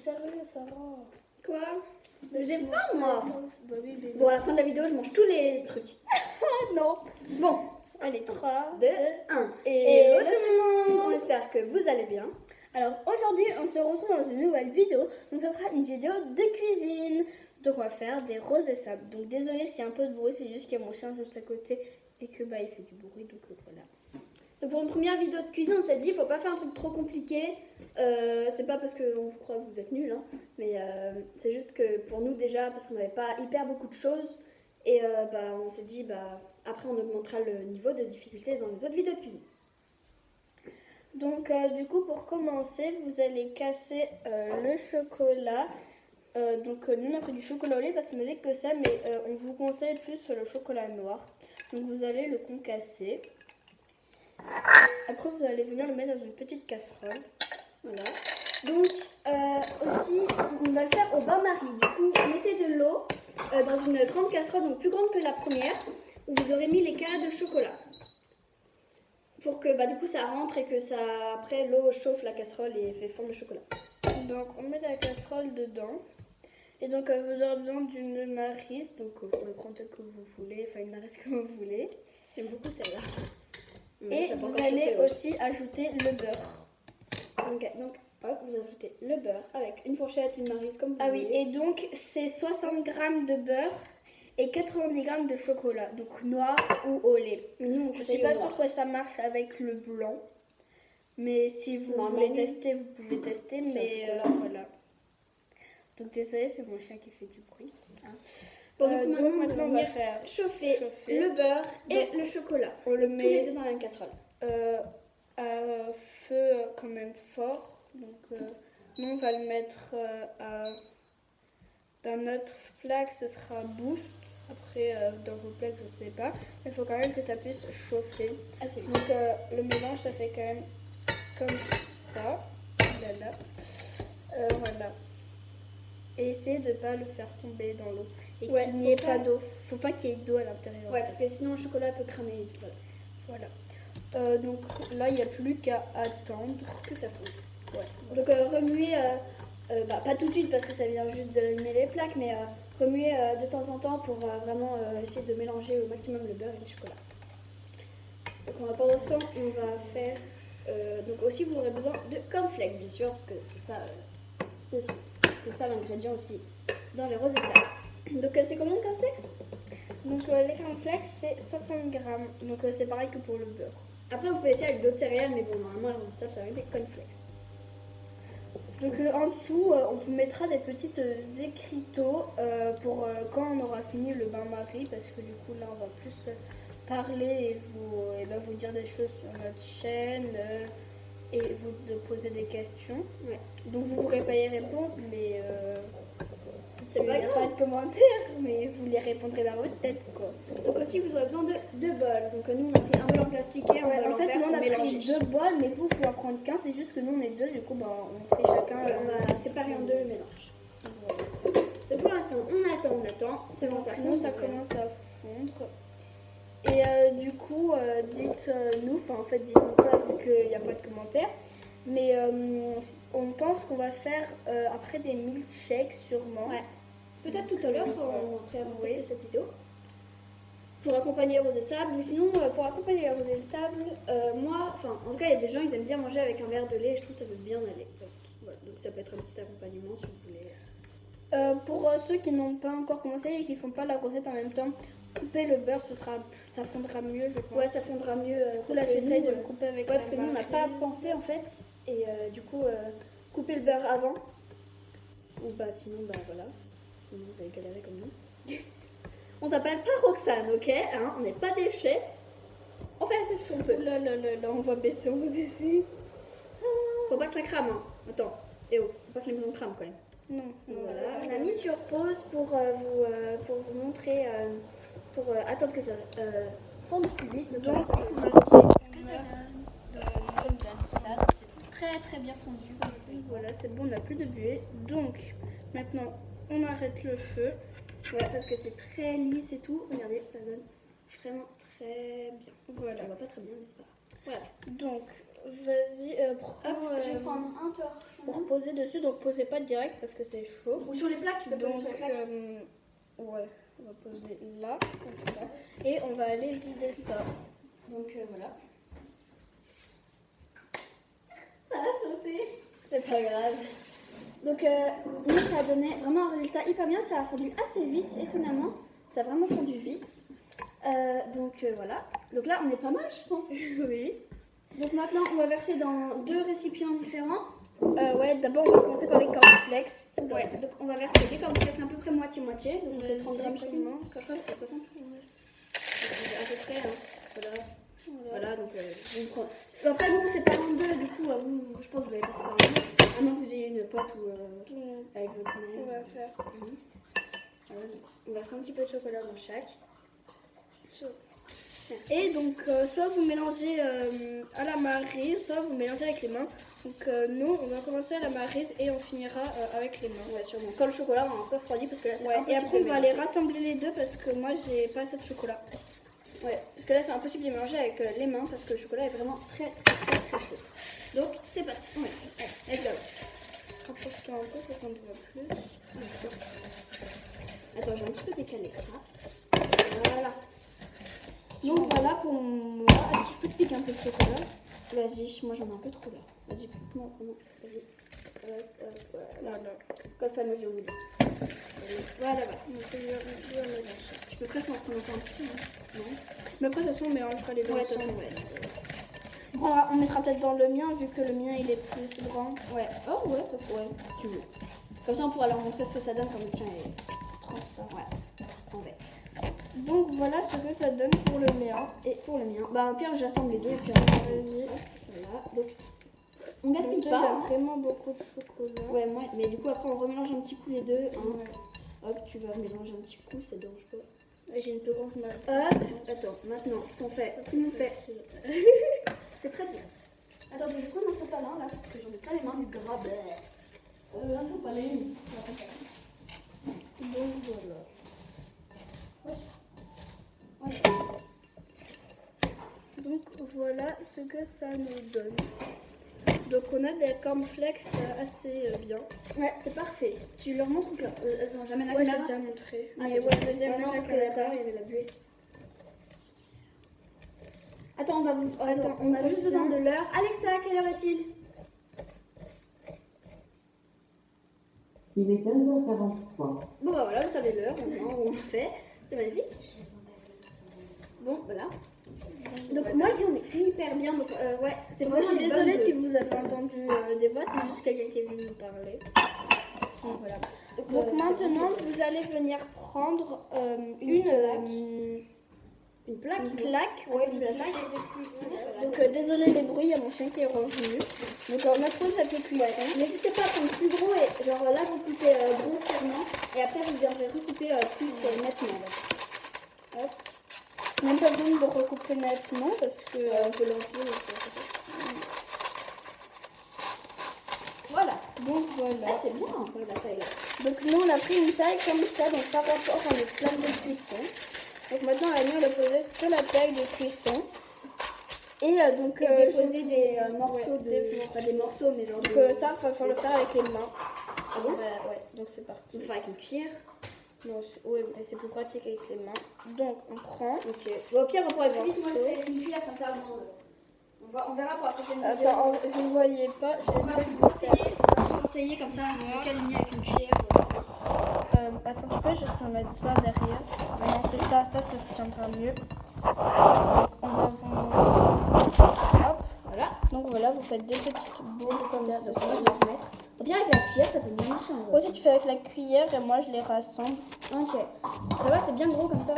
sérieux, Sarah? Quoi? J'ai faim, moi. Bah oui, bébé. Bon, à la fin de la vidéo, je mange tous les trucs. Ah non. Bon, Allez, 3, 2, 1. Et Hello tout le monde. On espère que vous allez bien. Alors aujourd'hui, on se retrouve dans une nouvelle vidéo. Donc ça sera une vidéo de cuisine. Donc on va faire des roses et sable. Donc désolé s'il y a un peu de bruit, c'est juste qu'il y a mon chien juste à côté et que bah il fait du bruit, donc voilà. Donc pour une première vidéo de cuisine, on s'est dit, faut pas faire un truc trop compliqué. C'est pas parce qu'on vous croit que vous êtes nuls, hein, mais c'est juste que pour nous déjà, parce qu'on n'avait pas hyper beaucoup de choses, et bah, on s'est dit, bah, après on augmentera le niveau de difficulté dans les autres vidéos de cuisine. Donc du coup pour commencer, vous allez casser le chocolat. Donc nous on a pris du chocolat au lait parce qu'on n'avait que ça, mais on vous conseille plus le chocolat noir. Donc vous allez le concasser. Après vous allez venir le mettre dans une petite casserole. Voilà. Donc aussi, on va le faire au bain-marie. Du coup, mettez de l'eau dans une grande casserole, donc plus grande que la première, où vous aurez mis les carrés de chocolat. Pour que bah, du coup ça rentre et que ça, après l'eau chauffe la casserole et fait fondre le chocolat. Donc on met la casserole dedans. Et donc vous aurez besoin d'une maryse. Donc vous pouvez prendre ce que vous voulez, enfin une maryse que vous voulez. J'aime beaucoup celle-là. Et vous allez aussi ajouter le beurre. Ok, donc hop, vous ajoutez le beurre avec une fourchette, une maryse comme vous Ah voulez. oui, et donc c'est 60 g de beurre et 90 g de chocolat, donc noir ou au lait. Nous, on Je ne suis pas sûre que ça marche avec le blanc, mais si vous voulez tester, vous pouvez tester, mais voilà. Donc désolé, c'est mon chien qui fait du bruit. Hein. Bon, Donc maintenant on va venir faire chauffer le beurre et le chocolat. On le tous les met deux dans la même casserole. à feu quand même fort. Donc nous on va le mettre dans notre plaque, ce sera boost. Après dans vos plaques je sais pas. Il faut quand même que ça puisse chauffer. Ah, c'est Donc le mélange ça fait quand même comme ça. Là. Voilà. Et essayez de ne pas le faire tomber dans l'eau. Et qu'il n'y ait pas d'eau. Faut pas qu'il y ait d'eau à l'intérieur. Ouais, parce que sinon le chocolat peut cramer. Voilà. Donc là, il n'y a plus qu'à attendre que ça fonde. Ouais. Donc remuer, pas tout de suite parce que ça vient juste d'allumer les plaques, mais remuer de temps en temps pour vraiment essayer de mélanger au maximum le beurre et le chocolat. Donc pendant ce temps, on va faire... donc aussi, vous aurez besoin de cornflakes, bien sûr, parce que c'est ça... c'est ça l'ingrédient aussi dans les roses et salades. Donc c'est combien de cornflakes? Donc les cornflakes c'est 60 g. Donc c'est pareil que pour le beurre. Après vous pouvez essayer avec d'autres céréales, mais bon normalement les roses et salades ça va avec des cornflakes. Donc en dessous on vous mettra des petites écriteaux pour quand on aura fini le bain-marie, parce que du coup là on va plus parler et vous dire des choses sur notre chaîne et vous poser des questions. Ouais. Donc vous pourrez pas y répondre, mais c'est pas il n'y a pas de commentaires, mais vous les répondrez dans votre tête quoi. Donc aussi vous aurez besoin de 2 bols. Donc nous on a pris un bol en plastique et un bol en fait verre nous on a mélangé. pris 2 bols, mais vous pouvez en prendre qu'un, c'est juste que nous on est deux, du coup on fait chacun. On va séparer en deux le mélange. Voilà. Donc pour l'instant on attend. C'est bon, ça fond. Nous ça commence à fondre. Et du coup dites-nous, en fait dites-nous pas vu qu'il n'y a pas de commentaires. Mais on pense qu'on va faire après des milkshakes sûrement. Ouais. Peut-être tout à l'heure, après avoir posté cette vidéo. Pour accompagner les roses et sable. Mais sinon, pour accompagner les roses et sable, moi, en tout cas, il y a des gens, ils aiment bien manger avec un verre de lait. Et je trouve que ça peut bien aller. Donc, voilà. Donc ça peut être un petit accompagnement si vous voulez. Pour ceux qui n'ont pas encore commencé et qui font pas la recette en même temps, couper le beurre, ça fondra mieux, je pense. Ouais, ça fondra mieux. Là, j'essaye de le couper avec parce que nous, on n'a pas pensé en fait. Et du coup, couper le beurre avant. Ou bah sinon, bah voilà. Sinon, vous allez galérer comme nous. On s'appelle pas Roxane, ok hein, on n'est pas des chefs. On fait ce qu'on peut. Là, on va baisser, Faut pas que ça crame, hein. Attends, faut pas que les maisons crament quand même. Non. Voilà, on a mis sur pause pour vous montrer, pour attendre que ça fonde plus vite. Donc, ce que ça donne. C'est très très bien fondu. Voilà, c'est bon, on n'a plus de buée. Donc, maintenant, on arrête le feu. Ouais, parce que c'est très lisse et tout. Regardez, ça donne vraiment très bien. Voilà. Ça va pas très bien, mais c'est pas grave. Voilà. Donc, vas-y, prends. Je vais prendre un torchon. Pour poser dessus, donc posez pas direct parce que c'est chaud. Ou sur les plaques, tu peux Donc, poser sur les plaques. ouais, on va poser là, contre là, et on va aller vider ça. Donc voilà. Ça a sauté. C'est pas grave. Donc nous, ça a donné vraiment un résultat hyper bien. Ça a fondu assez vite, étonnamment. Ça a vraiment fondu vite. Donc voilà. Donc là, on est pas mal, je pense. Oui. Donc maintenant, on va verser dans 2 récipients différents. Ouais, d'abord on va commencer par les cornflakes. Ouais, donc on va verser les cornflakes à peu près moitié-moitié. Donc on fait 30 grammes chacune. commence. Comme ça, c'était 60. À peu près, hein. Voilà, donc vous prenez. Après, nous, c'est pas en 2, du coup, vous, je pense que vous allez passer par en 2. À moins que vous ayez une pote ou avec votre mère. On va faire. Voilà, donc on va faire un petit peu de chocolat dans chaque. Et donc, soit vous mélangez à la maryse, soit vous mélangez avec les mains. Donc, nous, on va commencer à la maryse et on finira avec les mains. Ouais, sûrement. Quand le chocolat va un peu refroidi, parce que là, c'est Ouais, et impossible après, de on va mélanger. les rassembler les deux parce que moi, j'ai pas assez de chocolat. Ouais, parce que là, c'est impossible de les mélanger avec les mains parce que le chocolat est vraiment très chaud. Donc, c'est parti. On mélange. Allez, let's go. Rapproche-toi un peu pour qu'on te voit plus. Attends, j'ai un petit peu décalé ça. Voilà. Donc, voilà pour moi. Ah, si je peux te piquer un peu de chocolat. Vas-y, moi j'en ai un peu trop là. Vas-y, non, vraiment, vas-y. Voilà. Comme ça, moi j'ai oublié. Voilà. Tu peux presque en prendre encore un petit peu, hein. Non. Mais après, de toute façon, on mélangera les deux Ouais, de toute ensemble. façon, ouais. On mettra peut-être dans le mien vu que le mien il est plus grand. Ouais. Oh ouais, si tu veux. Comme ça, on pourra leur montrer ce que ça donne quand le tien est transparent. Ouais. En vert. Donc voilà ce que ça donne pour le mien. Et pour le mien, bah au pire j'assemble les deux et puis vas-y. Voilà. Donc on gaspille Il y pas. a vraiment beaucoup de chocolat. Ouais, moi, mais du coup après on remélange un petit coup les deux. Hein. Hop, tu vas mélanger un petit coup, ça dérange pas. J'ai une plus grande main. Hop, attends, maintenant ce qu'on fait, tout le monde fait. C'est très bien. Attends, du coup, mon sopalin là, parce que j'en ai plein les mains du gras. Un sopalin. Donc voilà. Donc voilà ce que ça nous donne. Donc on a des cornflakes assez bien. Ouais, c'est parfait. Tu leur montres ou je leur... Attends, j'amène la Ouais, j'ai caméra. déjà montré. Ah, Mais ouais, vas-y, non, amène la parce qu'à l'intérieur, caméra. il y avait la buée. Attends, on va vous... Attends, on on a juste besoin de l'heure. Alexa, quelle heure est-il? Il est 15h43. Bon, bah voilà, vous savez l'heure, maintenant, on l'a fait. C'est magnifique. Bon, voilà. Donc, moi, je dis on est hyper bien. Donc, ouais, c'est Moi je vraiment suis des bonnes désolée si doses. vous avez entendu des voix, c'est juste quelqu'un qui est venu nous parler. Donc voilà. Donc c'est maintenant vraiment vous allez venir prendre une plaque. une plaque. Ouais, Ouais, je une vais la plaque. chercher de cuisson. Donc désolé les bruits, il y a mon chien qui est revenu. Donc on a trouvé le papier cuisson. N'hésitez pas à prendre plus gros et genre là vous coupez grossièrement et après vous viendrez recouper plus nettement. Hop. Même pas besoin de recouper nettement parce que On peut l'enlever. Voilà. donc voilà. Ah, c'est bien en vrai la taille là. Donc nous on a pris une taille comme ça, donc par rapport à notre plaque de cuisson. Donc maintenant on va venir le poser sur la plaque de cuisson. Et donc Et déposer des morceaux ouais, pas des morceaux mais genre donc ça il faut le faire avec les mains. Ah bon? Ouais, donc c'est parti. Il faut faire avec une cuillère. Non, ouais, mais c'est plus pratique avec les mains. Donc on prend. Ok. Bon, au pire, on pourrait plus vite, moi, Morceau. le faire avec une cuillère comme ça. On verra pour la prochaine vidéo. Attends, vous ne voyez pas, je vais On va essayer de vous vous faire. conseiller comme ça, caligner avec une cuillère. Attends, tu peux juste me mettre ça derrière. Ah non, c'est ça se tiendra mieux. On va vous montrer. Hop, Voilà. donc voilà, vous faites des petites boules comme Donc, ceci. moi, je vais en remettre. Au pire, avec la cuillère, ça peut bien marcher. En vrai. Aussi, tu fais avec la cuillère et moi je les rassemble. Ok. Ça va, c'est bien gros comme ça.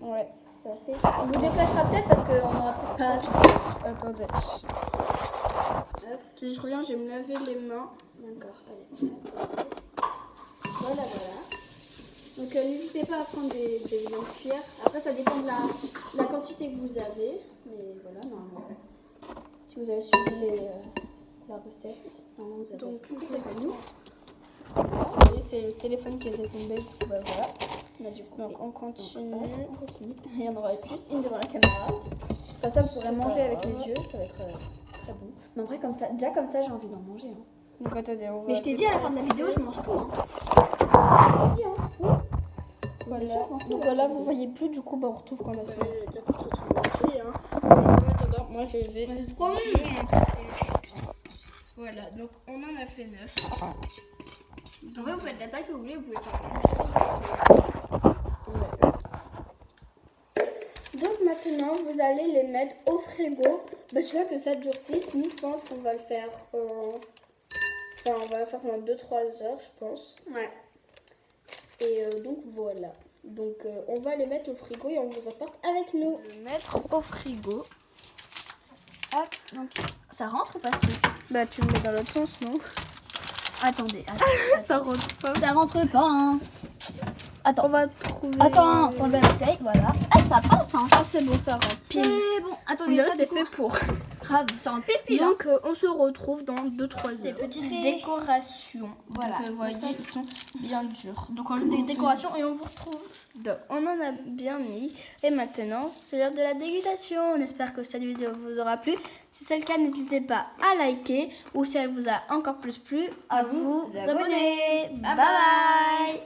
Ouais. C'est assez. On vous déplacera peut-être parce qu'on aura peut-être pas. Attendez. Si je reviens, je vais me laver les mains. D'accord, allez. Voilà. Donc n'hésitez pas à prendre des viandes cuillères. Après, ça dépend de la quantité que vous avez. Mais voilà, normalement. Si vous avez suivi la recette, normalement vous avez Donc, tout prévu. Et c'est le téléphone qui était tombé. Du coup, bah voilà. On a du coup. Donc on continue. On continue. Il y en aura juste une devant la caméra. Comme ça, vous pourrez C'est manger pas avec grave. les yeux. Ça va être très très bon. Mais après, comme ça, déjà comme ça, j'ai envie d'en manger. Hein. Donc attendez, on va... Mais je t'ai dit à la fin de la vidéo, je mange tout. Hein. Je t'ai dit, hein. Oui. Voilà. Sûr, je mange tout, Donc là. là, vous voyez plus, du coup, on retrouve qu'on a fait. T'as pas tout mangé, hein. En attendant, moi, j'ai fait... Voilà, donc on en a fait 9. En vrai, vous faites la taille que vous voulez, vous pouvez faire. Donc maintenant, vous allez les mettre au frigo. Bah, je vois que ça durcisse. Nous, je pense qu'on va le faire... Enfin, on va le faire pendant 2-3 heures, je pense. Ouais. Et donc voilà. Donc on va les mettre au frigo et on vous emporte avec nous. Le mettre au frigo. Hop, donc ça rentre ou pas ce truc? Bah tu le mets dans l'autre sens, non? Attendez. Ça rentre pas. Ça rentre pas, hein. Attends, On va trouver... Attends, faut enlever la bouteille, voilà. Ah, ça passe, hein. Ah c'est bon, ça rentre. C'est bon. Attendez, Là, ça c'est du coup, fait pour. grave, ça rentre pile pile. Donc on se retrouve dans 2-3 Ces heures. petites Décorations. Voilà. Donc vous voyez, Donc ça, ils sont bien durs. Donc on a des décorations et on vous retrouve. Donc, on en a bien mis. Et maintenant, c'est l'heure de la dégustation. On espère que cette vidéo vous aura plu. Si c'est le cas, n'hésitez pas à liker. Ou si elle vous a encore plus plu, à vous abonner. Bye bye.